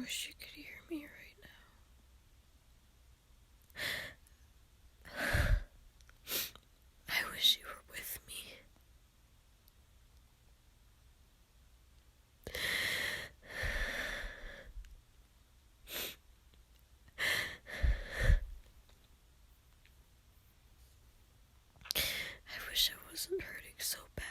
wish you could hear me right now. I wish you were with me. I wish I wasn't hurting so bad.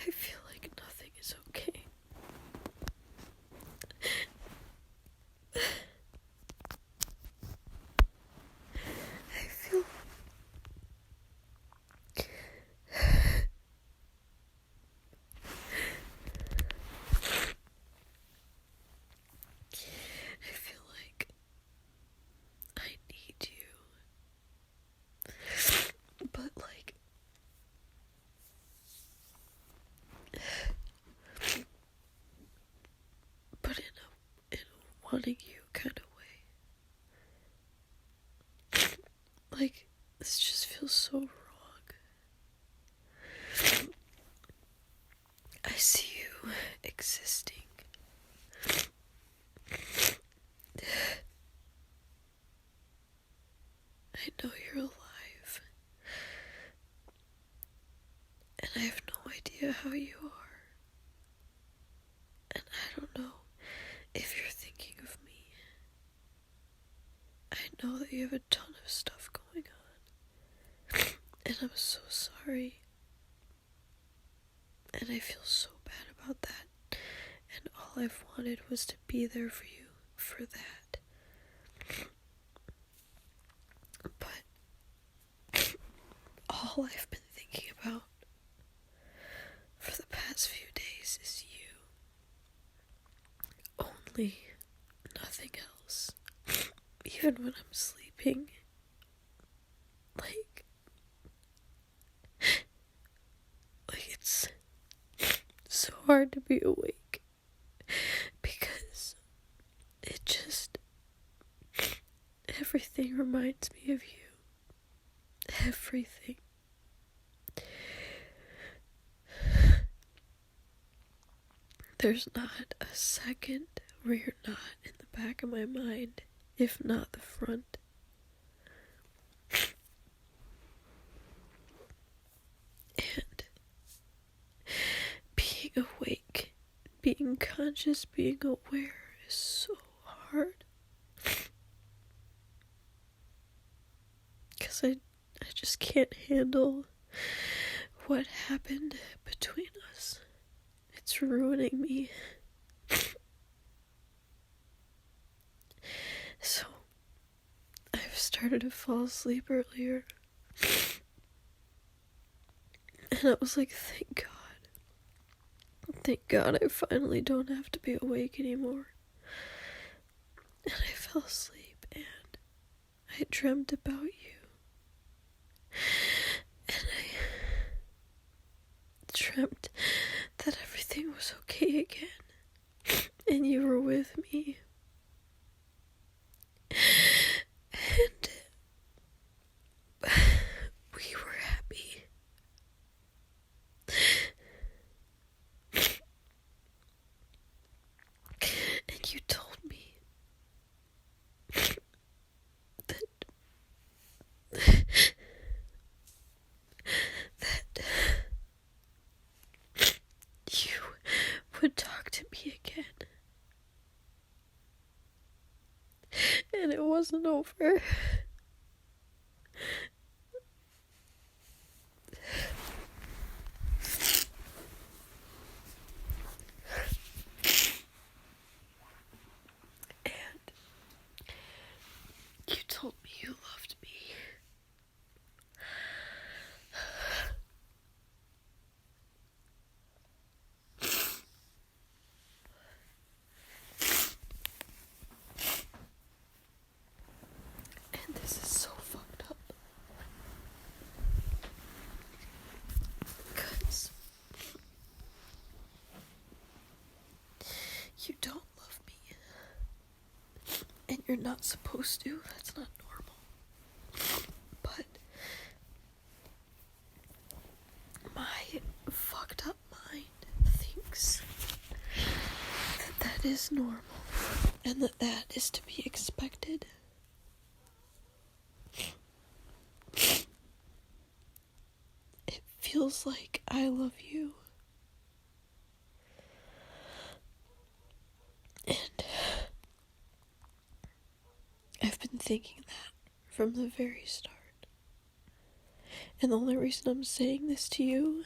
I feel like nothing is okay. I feel like I need you. But in a wanting you kind of way. Like, this just feels so wrong. I see you existing. I know you're alive. And I have no idea how you are. And I don't know if you're thinking of me. I know that you have a ton of stuff going on. And I'm so sorry. And I feel so bad about that. And all I've wanted was to be there for you for that. But all I've been thinking about for the past few days is you. Only, nothing else. Even when I'm sleeping. Like it's so hard to be awake. Because everything reminds me of you. Everything. There's not a second where you're not in the back of my mind, if not the front. And being awake, being conscious, being aware is so hard. Because I just can't handle what happened between us. It's ruining me. So, I've started to fall asleep earlier. And I was like, thank God. Thank God I finally don't have to be awake anymore. And I fell asleep and I dreamt about you. And I dreamt that everything was okay again. And you were with me. And we were happy. And you told me that you would talk to me again. And it wasn't over. And you told me you loved me. And this is so fucked up. you're not supposed to. That's not normal. But my fucked up mind thinks that that is normal and that that is to be expected. It feels like I love you. And I've been thinking that from the very start. And the only reason I'm saying this to you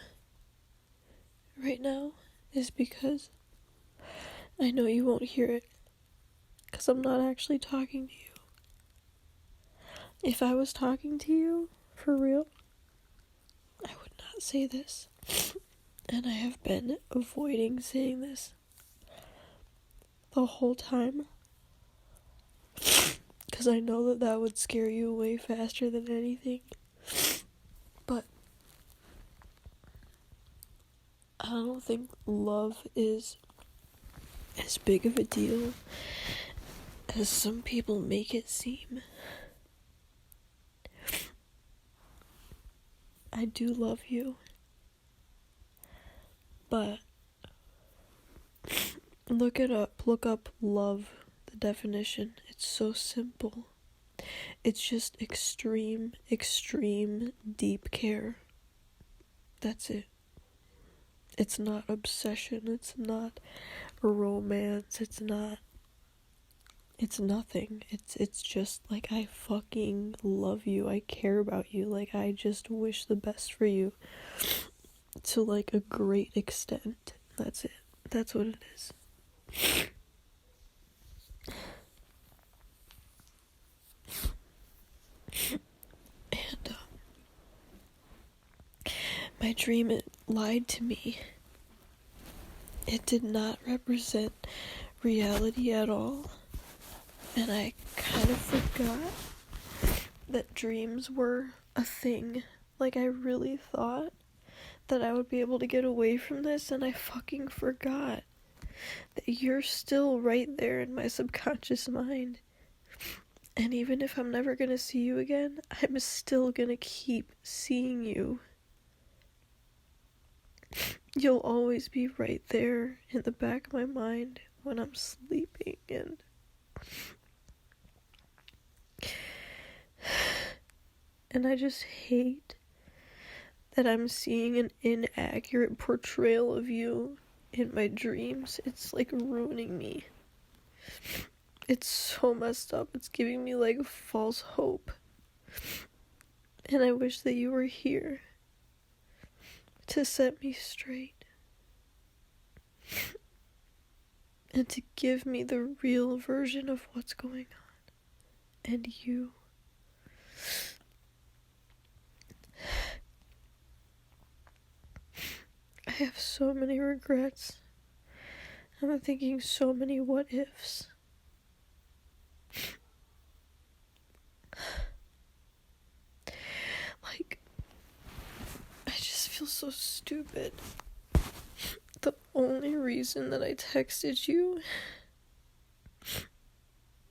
right now is because I know you won't hear it. Because I'm not actually talking to you. If I was talking to you, for real, I would not say this. And I have been avoiding saying this the whole time. Because I know that that would scare you away faster than anything. But I don't think love is as big of a deal as some people make it seem. I do love you. But look up love, the definition. It's so simple. It's just extreme, deep care. That's it. It's not obsession, it's not romance, it's nothing. It's just like, I fucking love you, I care about you, like I just wish the best for you to like a great extent. That's it. That's what it is. And my dream, it lied to me. It did not represent reality at all. And I kind of forgot that dreams were a thing. Like, I really thought that I would be able to get away from this, and I fucking forgot that you're still right there in my subconscious mind. And even if I'm never gonna see you again, I'm still gonna keep seeing you. You'll always be right there in the back of my mind when I'm sleeping, and I just hate that I'm seeing an inaccurate portrayal of you in my dreams. It's like ruining me. It's so messed up. It's giving me like false hope. And I wish that you were here to set me straight. And to give me the real version of what's going on. And you. I have so many regrets. I'm thinking so many what ifs. Like, I just feel so stupid. The only reason that I texted you,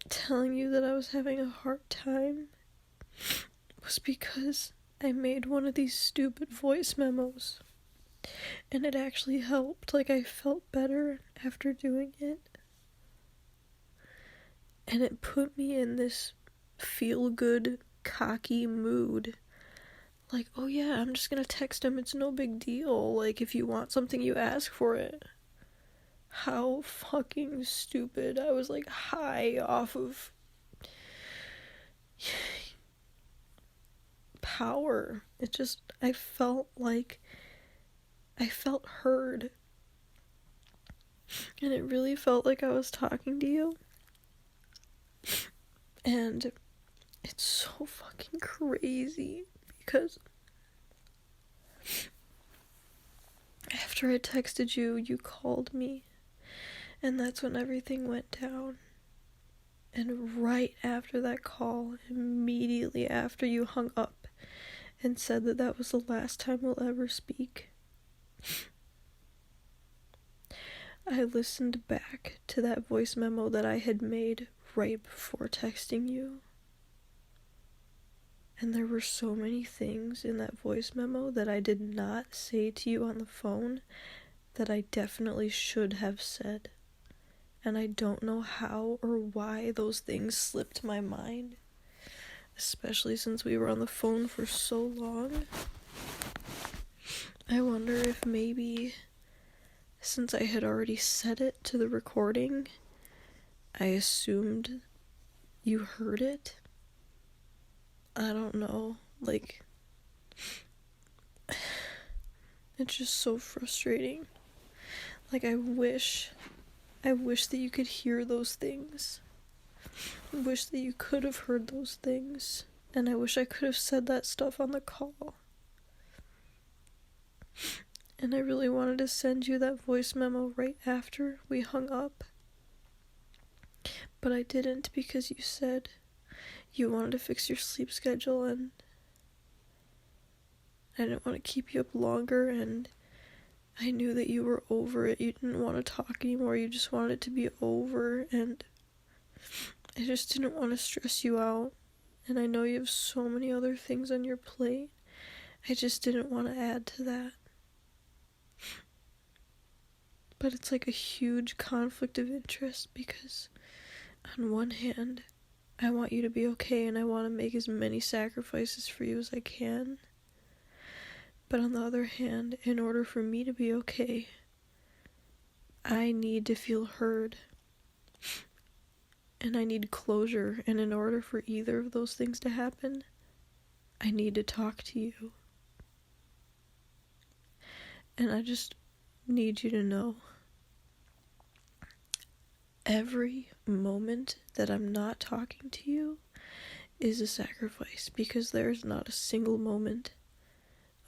telling you that I was having a hard time, was because I made one of these stupid voice memos. And it actually helped. Like, I felt better after doing it. And it put me in this feel-good, cocky mood. Like, oh yeah, I'm just gonna text him, it's no big deal. Like, if you want something, you ask for it. How fucking stupid. I was like high off of power. It just, I felt heard. And it really felt like I was talking to you. And it's so fucking crazy because after I texted you, you called me. And that's when everything went down. And right after that call, immediately after you hung up and said that that was the last time we'll ever speak, I listened back to that voice memo that I had made right before texting you. And there were so many things in that voice memo that I did not say to you on the phone that I definitely should have said. And I don't know how or why those things slipped my mind, especially since we were on the phone for so long. I wonder if maybe, since I had already said it to the recording, I assumed you heard it. I don't know, like, it's just so frustrating. Like, I wish that you could hear those things. I wish that you could have heard those things. And I wish I could have said that stuff on the call. And I really wanted to send you that voice memo right after we hung up. But I didn't because you said you wanted to fix your sleep schedule and I didn't want to keep you up longer, and I knew that you were over it. You didn't want to talk anymore. You just wanted it to be over, and I just didn't want to stress you out. And I know you have so many other things on your plate. I just didn't want to add to that. But it's like a huge conflict of interest because on one hand, I want you to be okay and I want to make as many sacrifices for you as I can. But on the other hand, in order for me to be okay, I need to feel heard. And I need closure. And in order for either of those things to happen, I need to talk to you. And I just need you to know, every moment that I'm not talking to you is a sacrifice, because there's not a single moment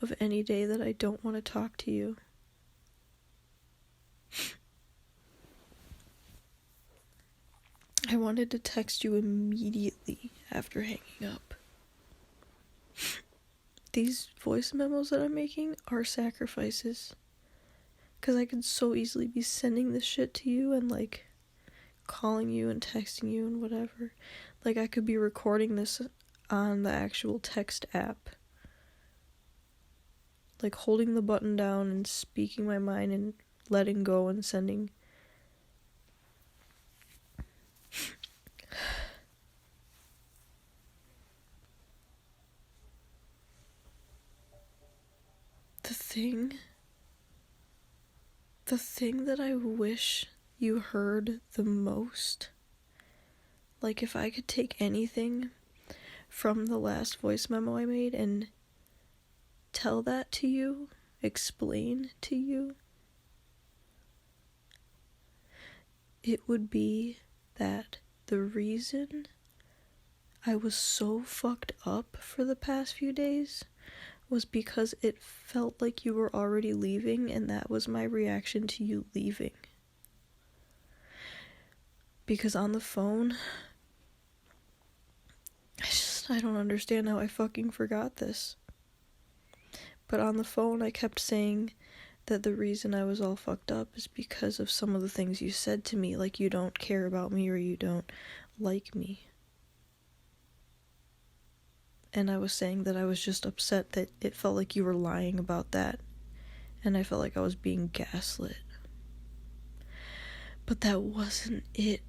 of any day that I don't want to talk to you. I wanted to text you immediately after hanging up. These voice memos that I'm making are sacrifices, because I could so easily be sending this shit to you and like calling you and texting you and whatever. Like, I could be recording this on the actual text app, like holding the button down and speaking my mind and letting go and sending. The thing that I wish you heard the most, like if I could take anything from the last voice memo I made and tell that to you, explain to you, it would be that the reason I was so fucked up for the past few days was because it felt like you were already leaving, and that was my reaction to you leaving. Because on the phone, I don't understand how I fucking forgot this. But on the phone, I kept saying that the reason I was all fucked up is because of some of the things you said to me, like you don't care about me or you don't like me. And I was saying that I was just upset that it felt like you were lying about that, and I felt like I was being gaslit. But that wasn't it.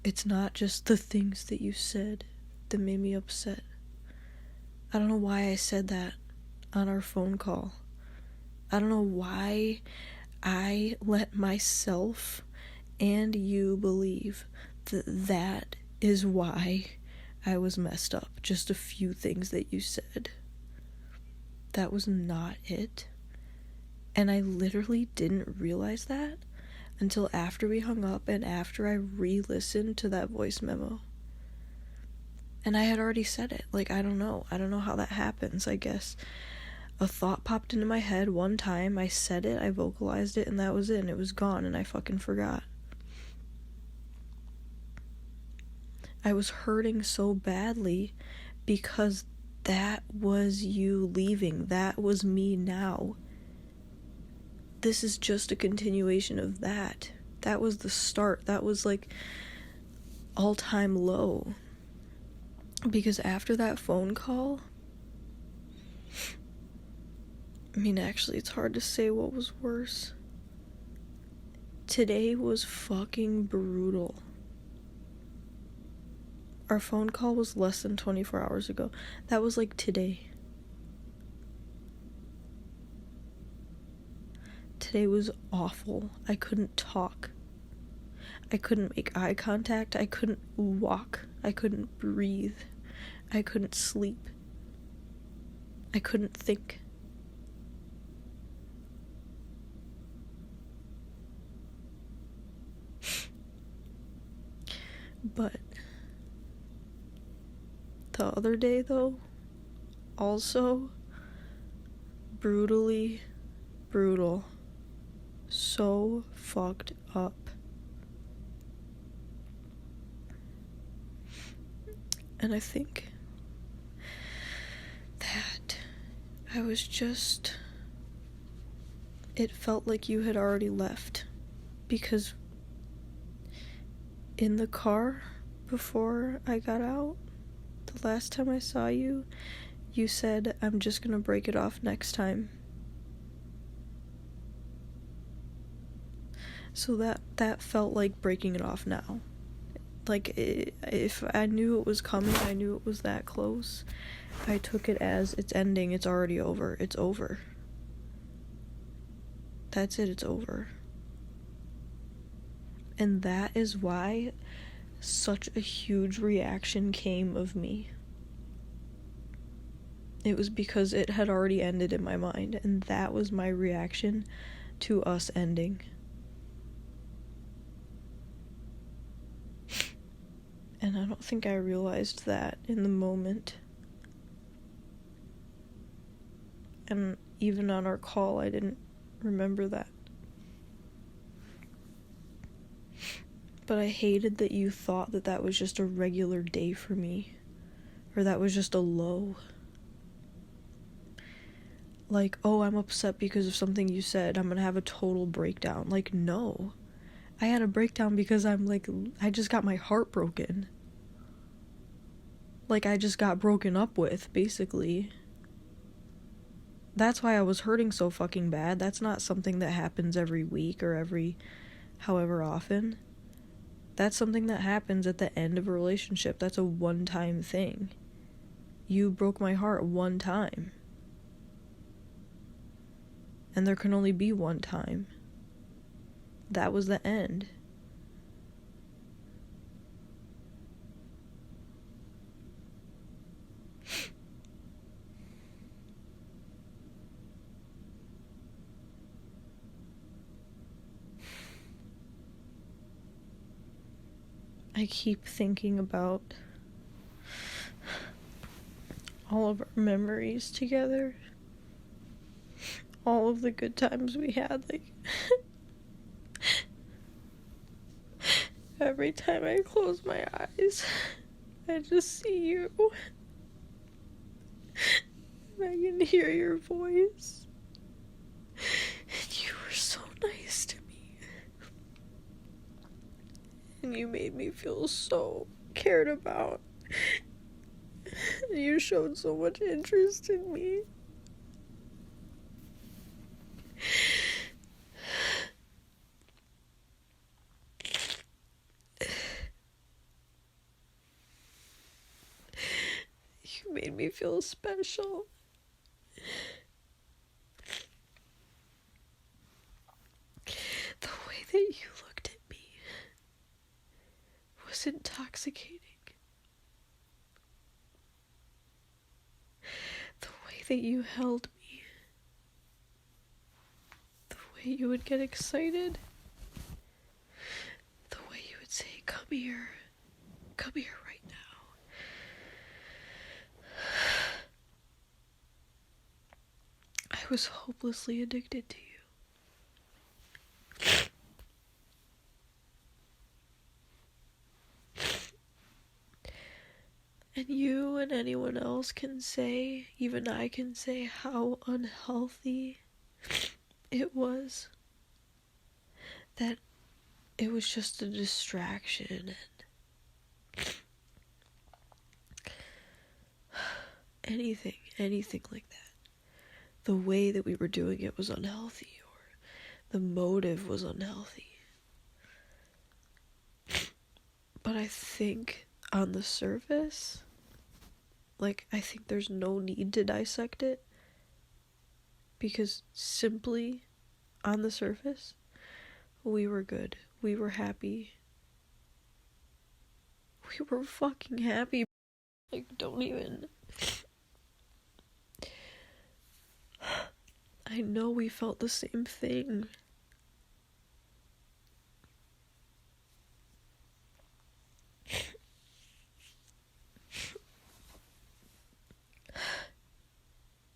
It's not just the things that you said that made me upset. I don't know why I said that on our phone call. I don't know why I let myself and you believe that that is why I was messed up. Just a few things that you said. That was not it. And I literally didn't realize that until after we hung up and after I re-listened to that voice memo. And I had already said it. Like, I don't know how that happens. I guess a thought popped into my head one time, I said it, I vocalized it, and that was it, and it was gone, and I fucking forgot. I was hurting so badly because that was you leaving. That was me now. this is just a continuation of that. That was the start. That was like all-time low. Because after that phone call, I mean, actually, it's hard to say what was worse. Today was fucking brutal. Our phone call was less than 24 hours ago. That was like today. Today was awful. I couldn't talk. I couldn't make eye contact. I couldn't walk. I couldn't breathe. I couldn't sleep. I couldn't think. But the other day, though, also brutally brutal. So fucked up. And I think that I was just... It felt like you had already left. Because in the car, before I got out, the last time I saw you, you said, "I'm just gonna break it off next time." So that felt like breaking it off now. Like, if I knew it was coming, I knew it was that close, I took it as, it's ending, it's already over, it's over. That's it, it's over. And that is why such a huge reaction came of me. It was because it had already ended in my mind, and that was my reaction to us ending. And I don't think I realized that in the moment. And even on our call, I didn't remember that. But I hated that you thought that that was just a regular day for me. Or that was just a low. Like, oh, I'm upset because of something you said. I'm gonna have a total breakdown. Like, no. I had a breakdown because I just got my heart broken. Like, I just got broken up with, basically. That's why I was hurting so fucking bad. That's not something that happens every week or every however often. That's something that happens at the end of a relationship. That's a one-time thing. You broke my heart one time. And there can only be one time. That was the end. I keep thinking about all of our memories together. All of the good times we had, like... Every time I close my eyes, I just see you. And I can hear your voice. And you were so nice to me. And you made me feel so cared about. And you showed so much interest in me. You made me feel special. The way that you looked at me was intoxicating. The way that you held me. The way you would get excited. The way you would say, "Come here. Come here right now." I was hopelessly addicted to you. And you and anyone else can say, even I can say, how unhealthy it was that it was just a distraction and anything like that. The way that we were doing it was unhealthy, or the motive was unhealthy. But I think on the surface, like, I think there's no need to dissect it, because simply on the surface, we were good. We were happy. We were fucking happy. Like, don't even... I know we felt the same thing.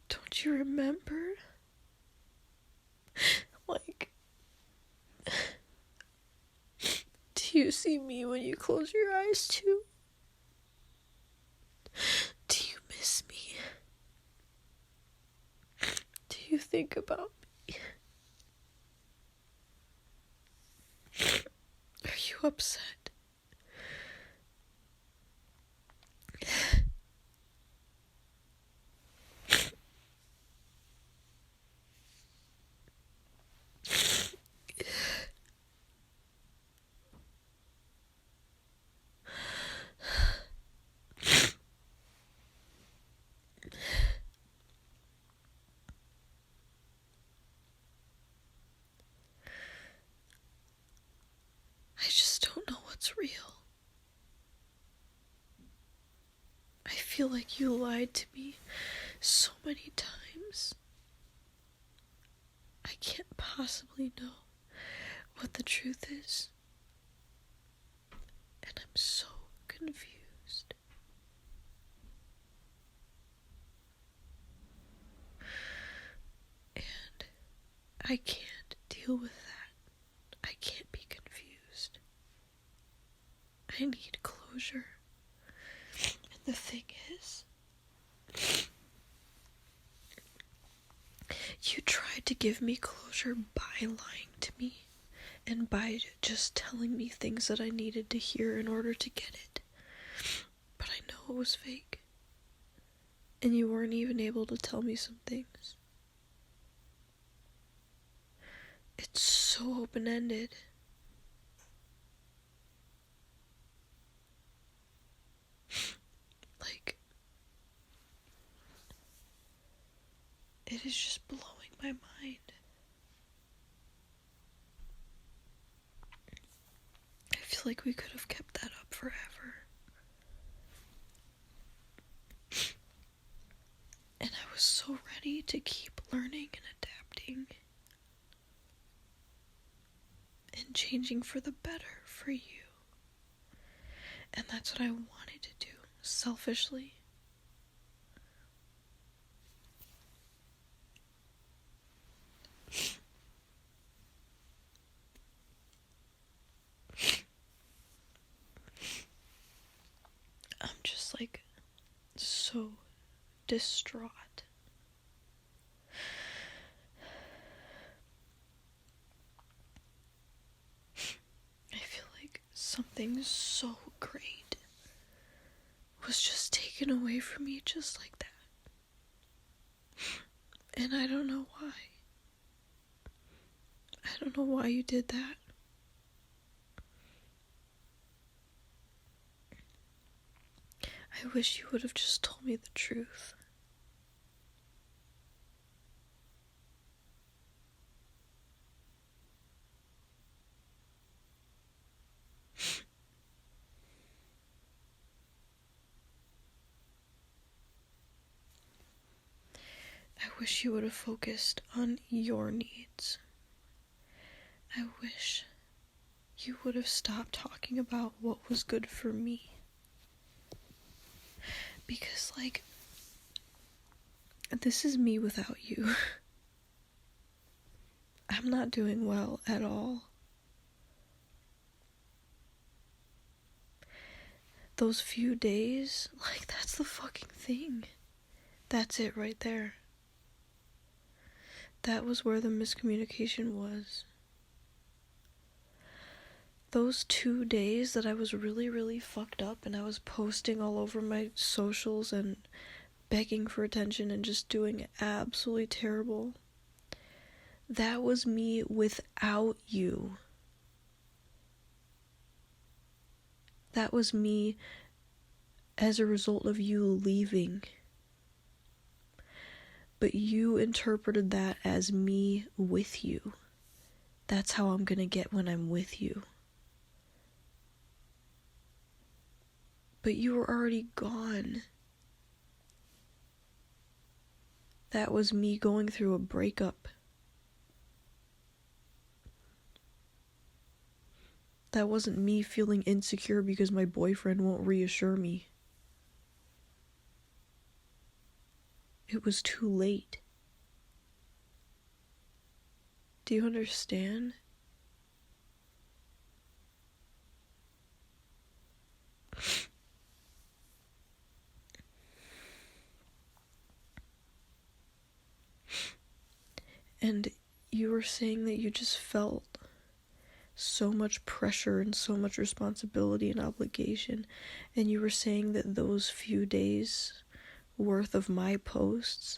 Don't you remember? Like, do you see me when you close your eyes too? Do you miss me? Do you think about me? Are you upset? I just don't know what's real. I feel like you lied to me so many times. I can't possibly know what the truth is. And I'm so confused. And I can't deal with that. I can't be confused. I need closure. And the thing is, you tried to give me closure by lying to me and by just telling me things that I needed to hear in order to get it. But I know it was fake. And you weren't even able to tell me some things. It's so open-ended. Like, it is just blowing my mind. I feel like we could have kept that up forever. And I was so ready to keep learning and adapting and changing for the better for you. And that's what I wanted to do, selfishly. I'm just like so distraught. I feel like something so great was just taken away from me just like that. And I don't know why. I don't know why you did that. I wish you would have just told me the truth. I wish you would have focused on your needs. I wish you would have stopped talking about what was good for me. Because, like, this is me without you. I'm not doing well at all. Those few days, like, that's the fucking thing. That's it right there. That was where the miscommunication was. Those 2 days that I was really, really fucked up and I was posting all over my socials and begging for attention and just doing absolutely terrible. That was me without you. That was me as a result of you leaving. But you interpreted that as me with you. That's how I'm gonna get when I'm with you. But you were already gone. That was me going through a breakup. That wasn't me feeling insecure because my boyfriend won't reassure me. It was too late. Do you understand? And you were saying that you just felt so much pressure and so much responsibility and obligation. And you were saying that those few days worth of my posts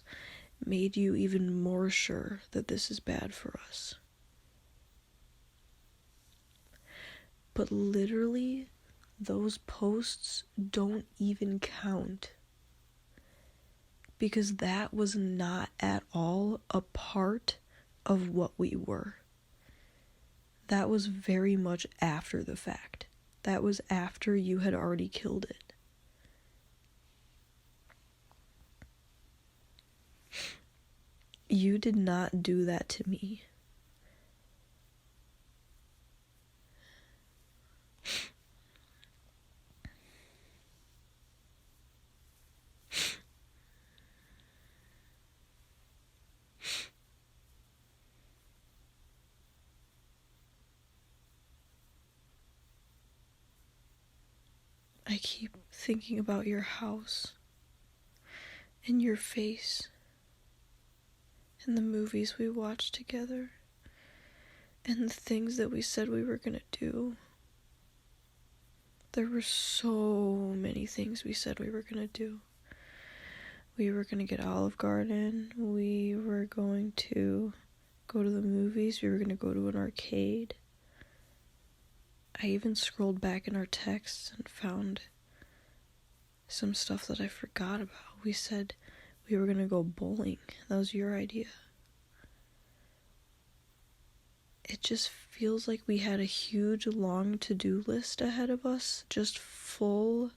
made you even more sure that this is bad for us. But literally, those posts don't even count. Because that was not at all a part of what we were. That was very much after the fact. That was after you had already killed it. You did not do that to me. I keep thinking about your house and your face and the movies we watched together and the things that we said we were gonna do. There were so many things we said we were gonna do. We were gonna get Olive Garden. We were going to go to the movies. We were gonna go to an arcade. I even scrolled back in our texts and found some stuff that I forgot about. We said we were gonna go bowling. That was your idea. It just feels like we had a huge, long to-do list ahead of us, just full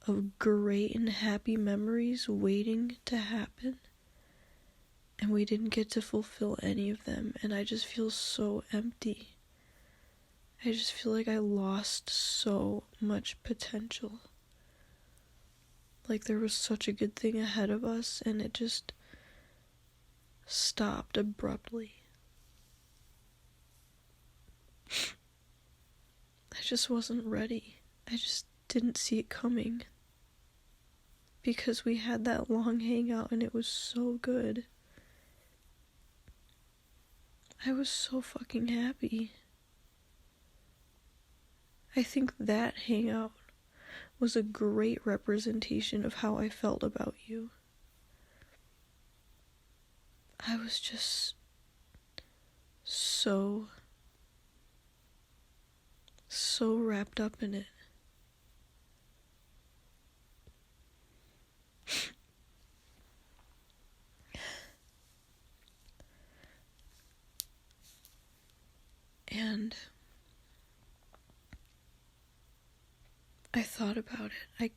of great and happy memories waiting to happen. And we didn't get to fulfill any of them, and I just feel so empty. I just feel like I lost so much potential. Like there was such a good thing ahead of us, and it just stopped abruptly. I just wasn't ready. I just didn't see it coming. Because we had that long hangout and it was so good. I was so fucking happy. I think that hangout was a great representation of how I felt about you. I was just so wrapped up in it. And I thought about it.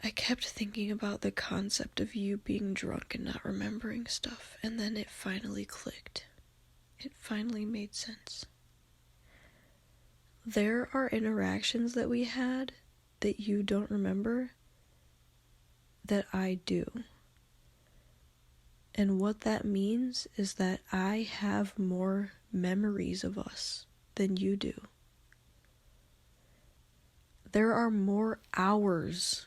I kept thinking about the concept of you being drunk and not remembering stuff, and then it finally clicked. It finally made sense. There are interactions that we had that you don't remember that I do. And what that means is that I have more memories of us than you do. There are more hours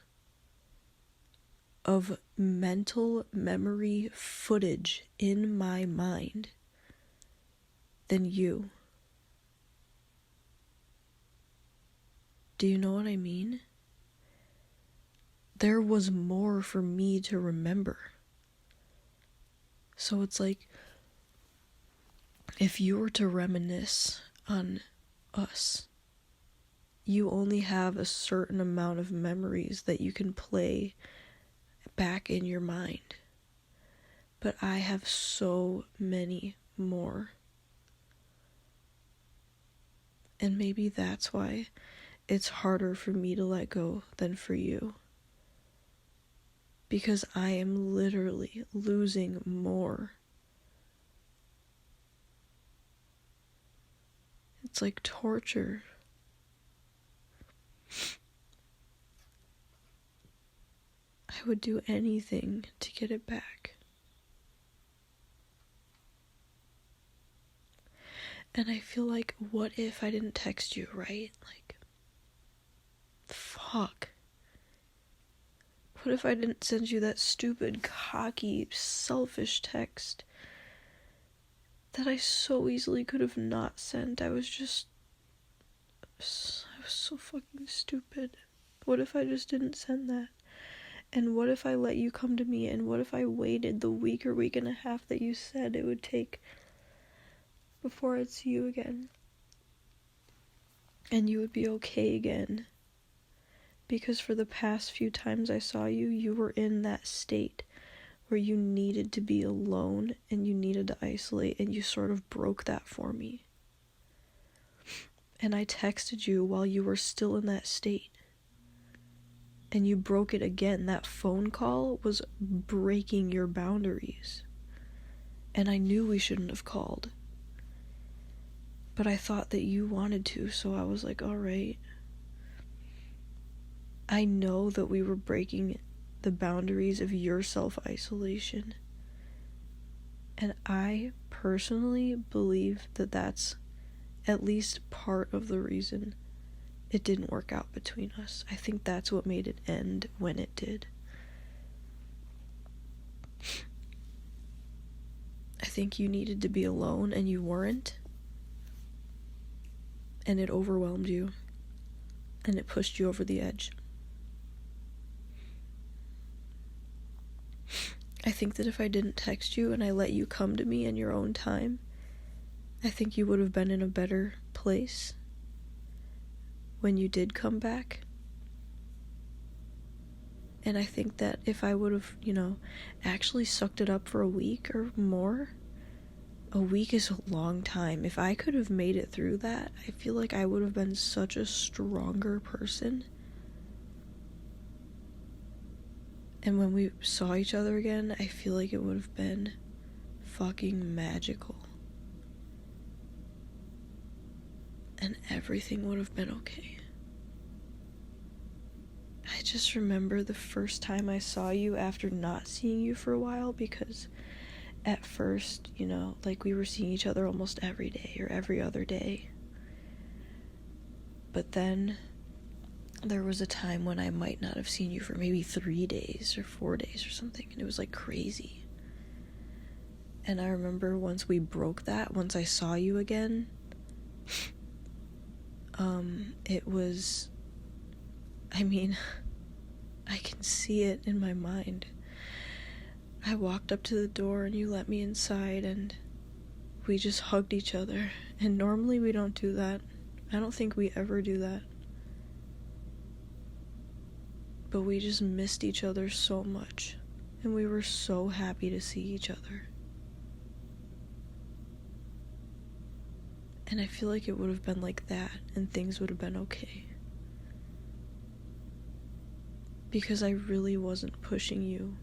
of mental memory footage in my mind than you. Do you know what I mean? There was more for me to remember. So it's like, if you were to reminisce on us, you only have a certain amount of memories that you can play back in your mind. But I have so many more. And maybe that's why it's harder for me to let go than for you. Because I am literally losing more. It's like torture. I would do anything to get it back. And I feel like, what if I didn't text you, right? Like, fuck. What if I didn't send you that stupid, cocky, selfish text that I so easily could have not sent? I was so fucking stupid. What if I just didn't send that? And what if I let you come to me? And what if I waited the week or week and a half that you said it would take before I'd see you again? And you would be okay again. Because for the past few times I saw you, you were in that state where you needed to be alone and you needed to isolate, and you sort of broke that for me. And I texted you while you were still in that state. And you broke it again. That phone call was breaking your boundaries. And I knew we shouldn't have called. But I thought that you wanted to, so I was like, alright. I know that we were breaking the boundaries of your self-isolation. And I personally believe that that's at least part of the reason it didn't work out between us. I think that's what made it end when it did. I think you needed to be alone and you weren't. And it overwhelmed you. And it pushed you over the edge. I think that if I didn't text you and I let you come to me in your own time, I think you would have been in a better place when you did come back. And I think that if I would have, actually sucked it up for a week or more, a week is a long time. If I could have made it through that, I feel like I would have been such a stronger person. And when we saw each other again, I feel like it would have been fucking magical. And everything would have been okay. I just remember the first time I saw you after not seeing you for a while, because at first, we were seeing each other almost every day or every other day. But then there was a time when I might not have seen you for maybe 3 days or 4 days or something, and it was like crazy. And I remember once we broke that, once I saw you again, it was, I can see it in my mind. I walked up to the door and you let me inside and we just hugged each other. And normally we don't do that. I don't think we ever do that. But we just missed each other so much. And we were so happy to see each other. And I feel like it would have been like that and things would have been okay. Because I really wasn't pushing you.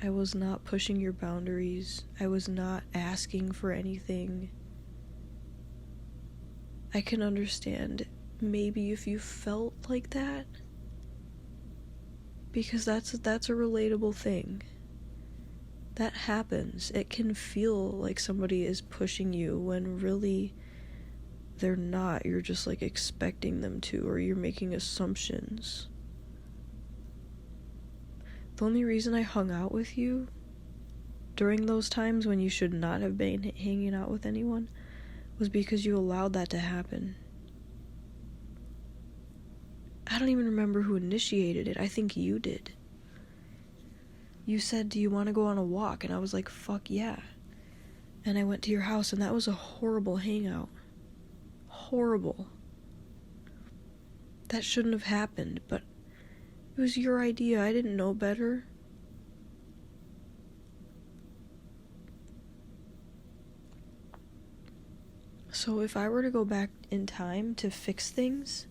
I was not pushing your boundaries. I was not asking for anything. I can understand maybe if you felt like that, because that's a relatable thing. That happens. It can feel like somebody is pushing you when really they're not. You're just expecting them to, or you're making assumptions. The only reason I hung out with you during those times when you should not have been hanging out with anyone was because you allowed that to happen. I don't even remember who initiated it. I think you did. You said, "Do you want to go on a walk?" And I was like, "Fuck yeah." And I went to your house, and that was a horrible hangout. Horrible. That shouldn't have happened, but it was your idea. I didn't know better. So if I were to go back in time to fix things,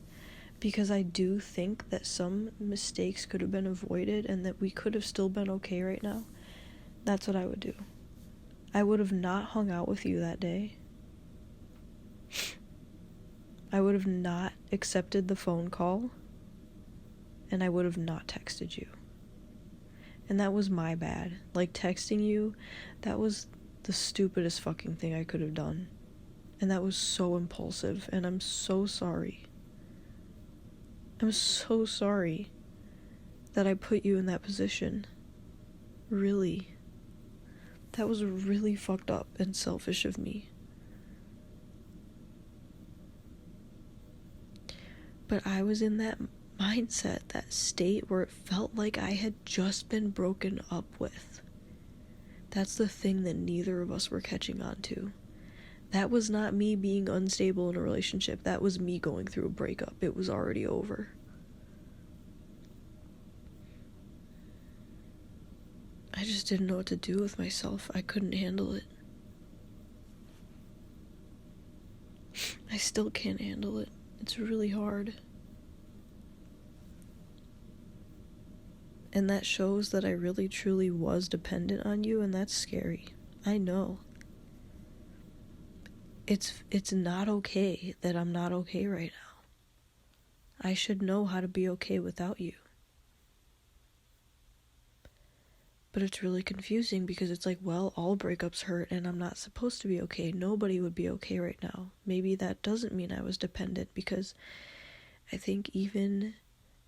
because I do think that some mistakes could have been avoided and that we could have still been okay right now, that's what I would do. I would have not hung out with you that day. I would have not accepted the phone call, and I would have not texted you. And that was my bad. Like, texting you, that was the stupidest fucking thing I could have done. And that was so impulsive, and I'm so sorry. I'm so sorry that I put you in that position. Really. That was really fucked up and selfish of me. But I was in that mindset, that state where it felt like I had just been broken up with. That's the thing that neither of us were catching on to. That was not me being unstable in a relationship. That was me going through a breakup. It was already over. I just didn't know what to do with myself. I couldn't handle it. I still can't handle it. It's really hard. And that shows that I really truly was dependent on you, and that's scary. I know. It's not okay that I'm not okay right now. I should know how to be okay without you. But it's really confusing because it's like, well, all breakups hurt and I'm not supposed to be okay. Nobody would be okay right now. Maybe that doesn't mean I was dependent, because I think even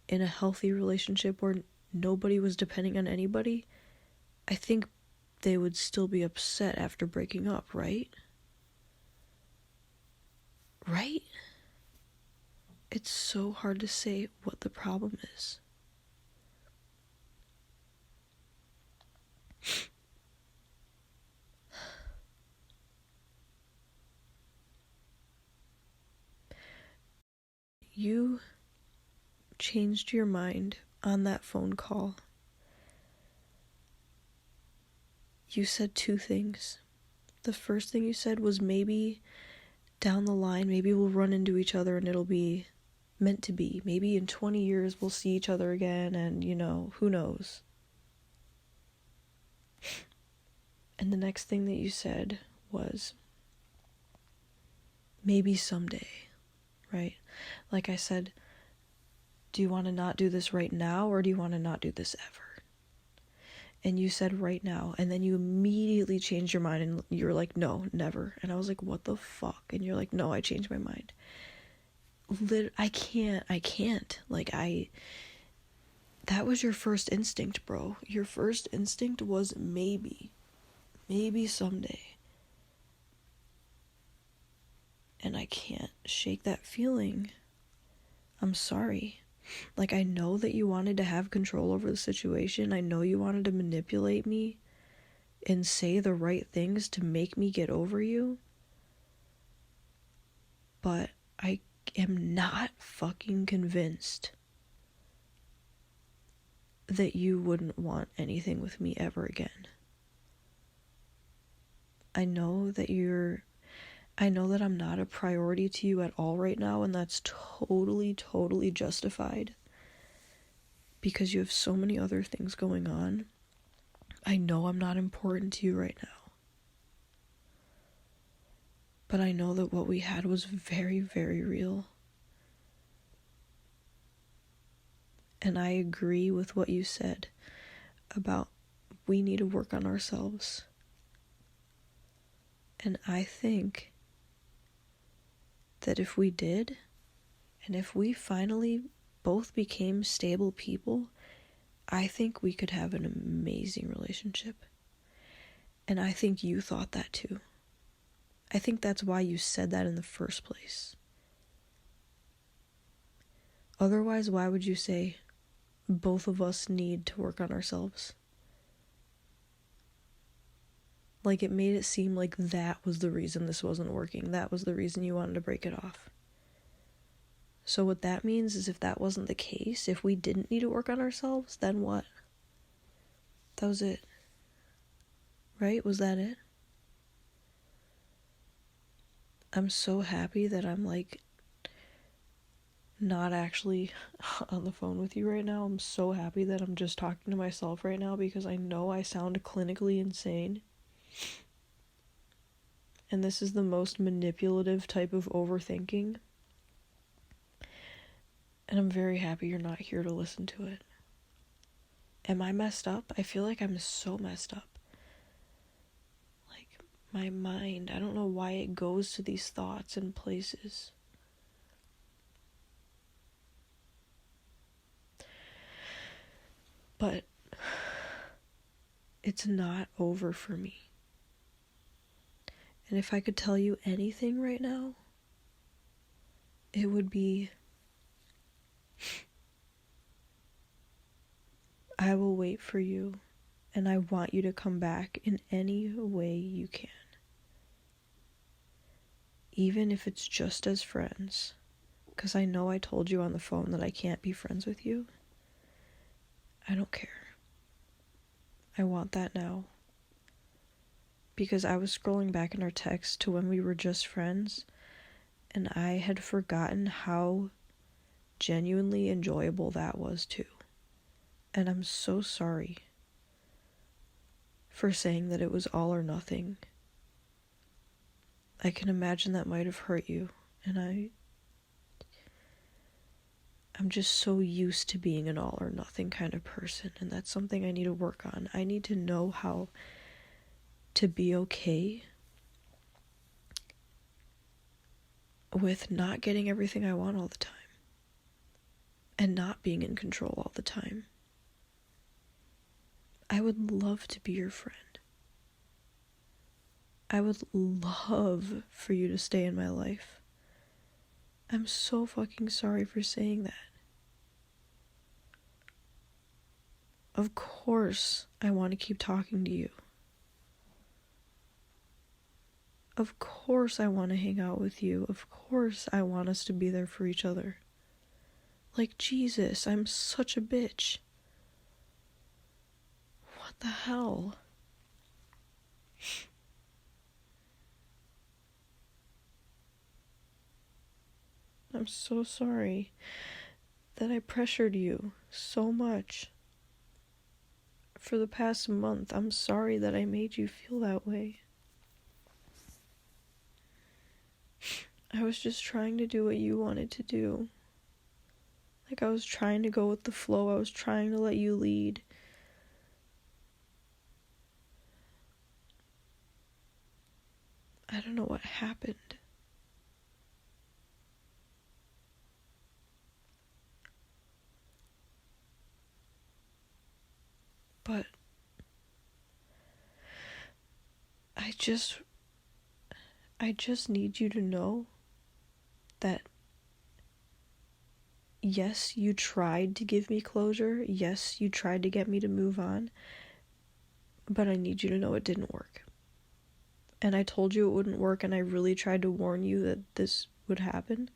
in a healthy relationship where nobody was depending on anybody, I think they would still be upset after breaking up, right? Right? It's so hard to say what the problem is. You changed your mind on that phone call. You said two things. The first thing you said was, maybe down the line, maybe we'll run into each other and it'll be meant to be. Maybe in 20 years we'll see each other again, and, who knows. And the next thing that you said was, maybe someday, right? Like I said, do you want to not do this right now, or do you want to not do this ever? And you said right now, and then you immediately changed your mind and you're like, no, never. And I was like, what the fuck? And you're like, no, I changed my mind. I can't. That was your first instinct, bro. Your first instinct was maybe someday. And I can't shake that feeling. I'm sorry. Like, I know that you wanted to have control over the situation. I know you wanted to manipulate me and say the right things to make me get over you. But I am not fucking convinced that you wouldn't want anything with me ever again. I know that I'm not a priority to you at all right now, and that's totally, totally justified, because you have so many other things going on. I know I'm not important to you right now. But I know that what we had was very, very real. And I agree with what you said about we need to work on ourselves. And I think that if we did, and if we finally both became stable people, I think we could have an amazing relationship. And I think you thought that too. I think that's why you said that in the first place. Otherwise, why would you say both of us need to work on ourselves? Like, it made it seem like that was the reason this wasn't working. That was the reason you wanted to break it off. So what that means is if that wasn't the case, if we didn't need to work on ourselves, then what? That was it. Right? Was that it? I'm so happy that I'm like not actually on the phone with you right now. I'm so happy that I'm just talking to myself right now because I know I sound clinically insane. And this is the most manipulative type of overthinking. And I'm very happy you're not here to listen to it. Am I messed up? I feel like I'm so messed up. Like, my mind, I don't know why it goes to these thoughts and places. But it's not over for me. And if I could tell you anything right now, it would be, I will wait for you, and I want you to come back in any way you can. Even if it's just as friends, because I know I told you on the phone that I can't be friends with you. I don't care. I want that now. Because I was scrolling back in our text to when we were just friends, and I had forgotten how genuinely enjoyable that was too. And I'm so sorry for saying that it was all or nothing. I can imagine that might have hurt you, and I'm just so used to being an all or nothing kind of person, and that's something I need to work on. I need to know how to be okay with not getting everything I want all the time and not being in control all the time. I would love to be your friend. I would love for you to stay in my life. I'm so fucking sorry for saying that. Of course, I want to keep talking to you. Of course I want to hang out with you. Of course I want us to be there for each other. Like, Jesus, I'm such a bitch. What the hell? I'm so sorry that I pressured you so much for the past month. I'm sorry that I made you feel that way. I was just trying to do what you wanted to do. Like, I was trying to go with the flow. I was trying to let you lead. I don't know what happened. But I just need you to know that yes, you tried to give me closure. Yes, you tried to get me to move on. But I need you to know it didn't work. And I told you it wouldn't work, and I really tried to warn you that this would happen.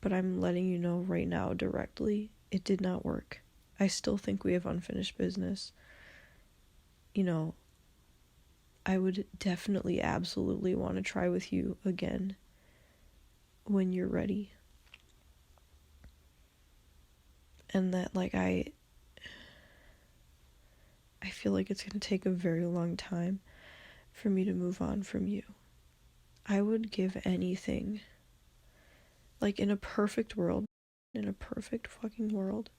But I'm letting you know right now directly, it did not work. I still think we have unfinished business. You know, I would definitely, absolutely want to try with you again when you're ready. And that, like, I feel like it's going to take a very long time for me to move on from you. I would give anything. Like, in a perfect world, in a perfect fucking world,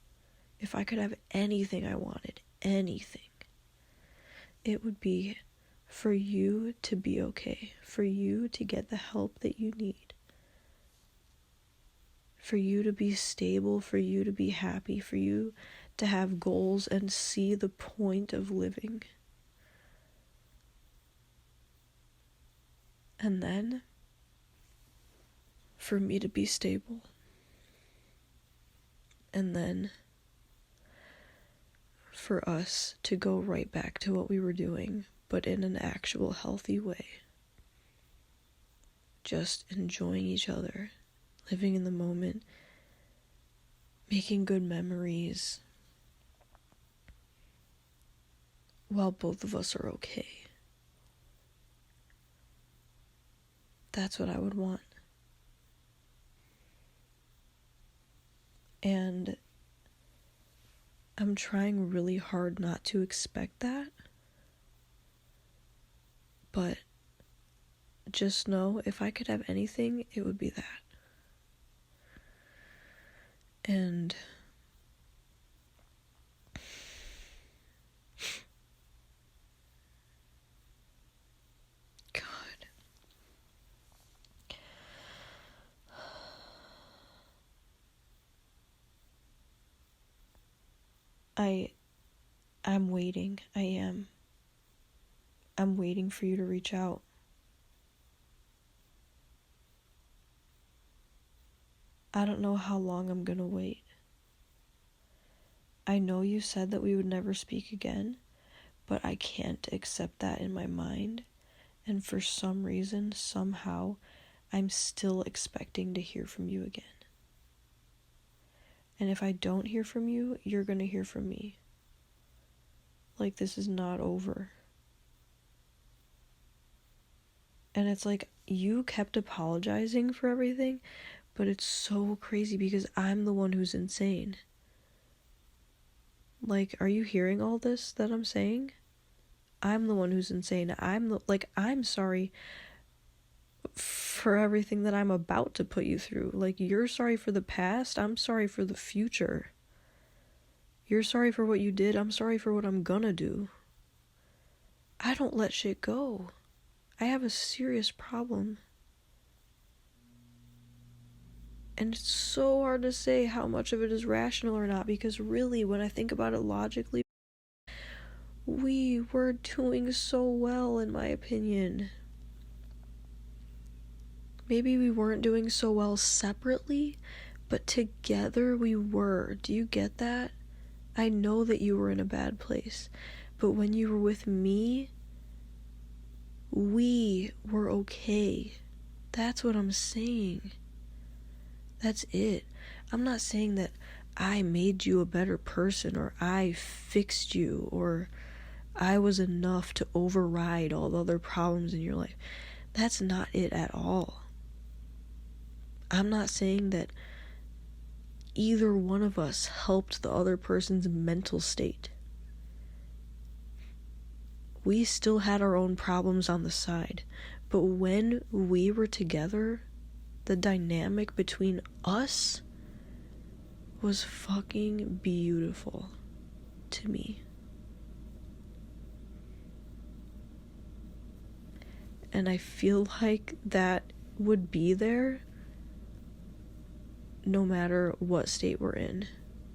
if I could have anything I wanted, anything, it would be for you to be okay, for you to get the help that you need, for you to be stable, for you to be happy, for you to have goals and see the point of living. And then for me to be stable. And then for us to go right back to what we were doing, but in an actual healthy way. Just enjoying each other, living in the moment, making good memories, while both of us are okay. That's what I would want. And I'm trying really hard not to expect that. But just know, if I could have anything, it would be that. And God, I'm waiting. I am. I'm waiting for you to reach out. I don't know how long I'm gonna wait. I know you said that we would never speak again, but I can't accept that in my mind. And for some reason, somehow, I'm still expecting to hear from you again. And if I don't hear from you, you're gonna hear from me. Like, this is not over. And it's like, you kept apologizing for everything, but it's so crazy because I'm the one who's insane. Like, are you hearing all this that I'm saying? I'm the one who's insane. I'm sorry for everything that I'm about to put you through. Like, you're sorry for the past, I'm sorry for the future. You're sorry for what you did, I'm sorry for what I'm gonna do. I don't let shit go. I have a serious problem. And it's so hard to say how much of it is rational or not, because really, when I think about it logically, we were doing so well, in my opinion. Maybe we weren't doing so well separately, but together we were. Do you get that? I know that you were in a bad place, but when you were with me, we were okay. That's what I'm saying. That's it. I'm not saying that I made you a better person, or I fixed you, or I was enough to override all the other problems in your life. That's not it at all. I'm not saying that either one of us helped the other person's mental state. We still had our own problems on the side, but when we were together, the dynamic between us was fucking beautiful to me. And I feel like that would be there no matter what state we're in,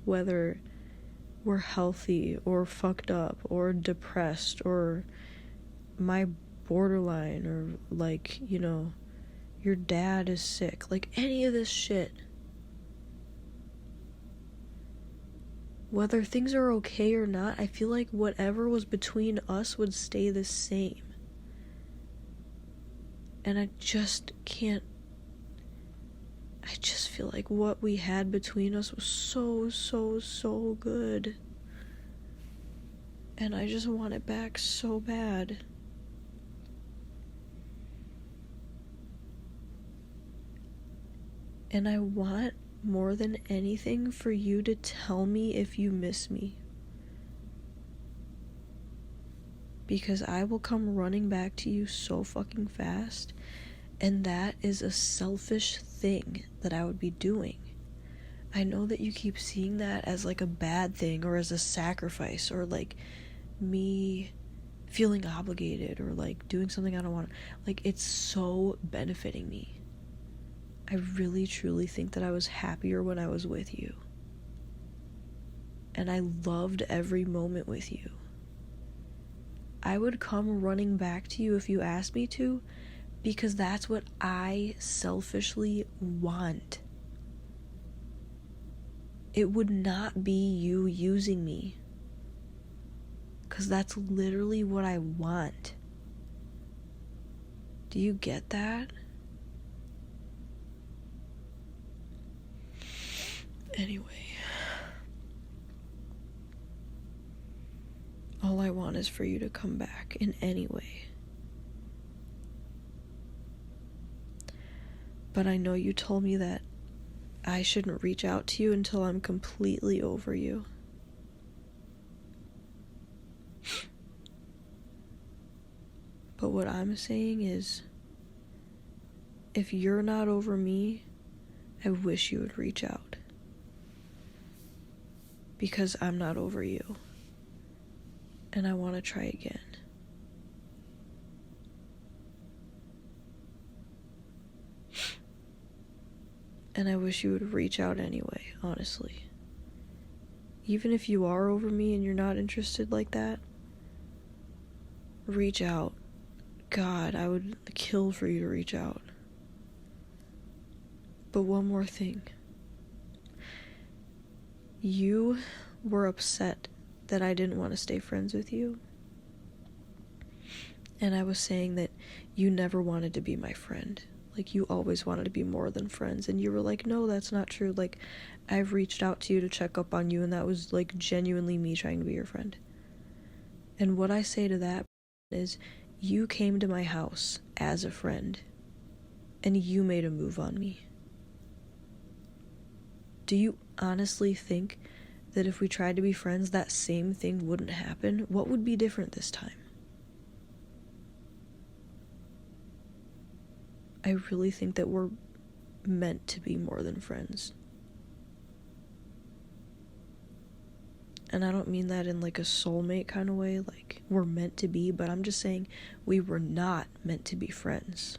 whether we're healthy or fucked up or depressed or my borderline, or like, you know, your dad is sick, like any of this shit. Whether things are okay or not, I feel like whatever was between us would stay the same. And I just feel like what we had between us was so good. And I just want it back so bad. And I want, more than anything, for you to tell me if you miss me. Because I will come running back to you so fucking fast. And that is a selfish thing that I would be doing. I know that you keep seeing that as like a bad thing, or as a sacrifice, or like me feeling obligated, or like doing something I don't want. Like, it's so benefiting me. I really truly think that I was happier when I was with you. and I loved every moment with you. I would come running back to you if you asked me to, because that's what I selfishly want. It would not be you using me, because that's literally what I want. Do you get that? Anyway, all I want is for you to come back in any way. But I know you told me that I shouldn't reach out to you until I'm completely over you. But what I'm saying is, if you're not over me, I wish you would reach out. Because I'm not over you. And I want to try again. And I wish you would reach out anyway, honestly. Even if you are over me and you're not interested like that, reach out. God, I would kill for you to reach out. But one more thing. You were upset that I didn't want to stay friends with you. And I was saying that you never wanted to be my friend. Like, you always wanted to be more than friends. And you were like, no, that's not true. Like, I've reached out to you to check up on you, and that was, like, genuinely me trying to be your friend. And what I say to that is, you came to my house as a friend, and you made a move on me. Do you honestly think that if we tried to be friends, that same thing wouldn't happen? What would be different this time? I really think that we're meant to be more than friends. And I don't mean that in like a soulmate kind of way, like we're meant to be, but I'm just saying we were not meant to be friends.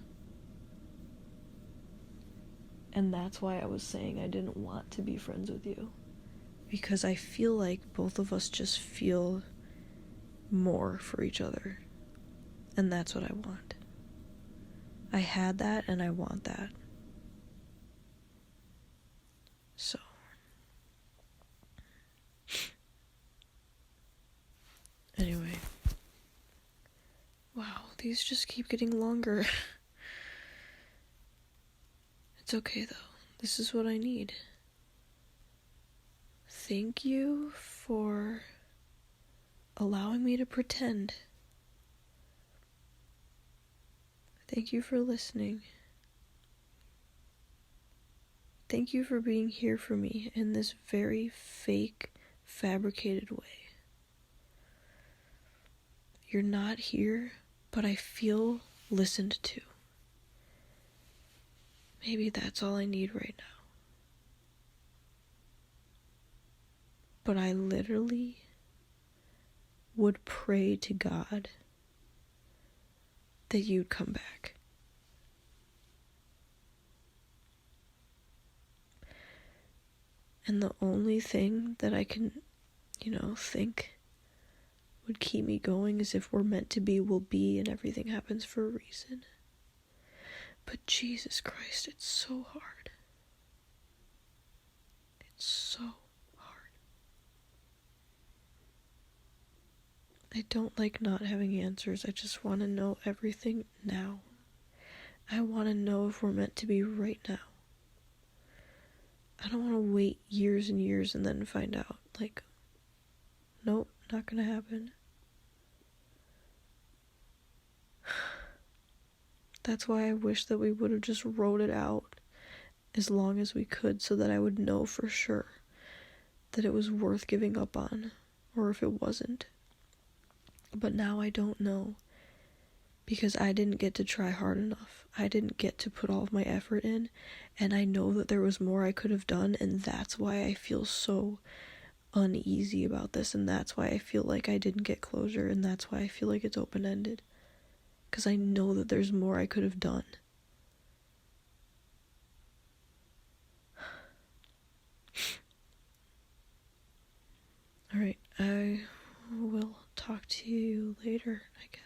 And that's why I was saying I didn't want to be friends with you. Because I feel like both of us just feel more for each other. And that's what I want. I had that and I want that. So. Anyway. Wow, these just keep getting longer. It's okay though. This is what I need. Thank you for allowing me to pretend. Thank you for listening. Thank you for being here for me in this very fake, fabricated way. You're not here, but I feel listened to. Maybe that's all I need right now. But I literally would pray to God that you'd come back. And the only thing that I can, think would keep me going is if we're meant to be, we'll be, and everything happens for a reason. But Jesus Christ, it's so hard. It's so hard. I don't like not having answers. I just want to know everything now. I want to know if we're meant to be right now. I don't want to wait years and years and then find out. Like, nope, not gonna happen. That's why I wish that we would have just wrote it out as long as we could, so that I would know for sure that it was worth giving up on, or if it wasn't. But now I don't know, because I didn't get to try hard enough. I didn't get to put all of my effort in, and I know that there was more I could have done, and that's why I feel so uneasy about this, and that's why I feel like I didn't get closure, and that's why I feel like it's open-ended. Because I know that there's more I could have done. I will talk to you later, I guess.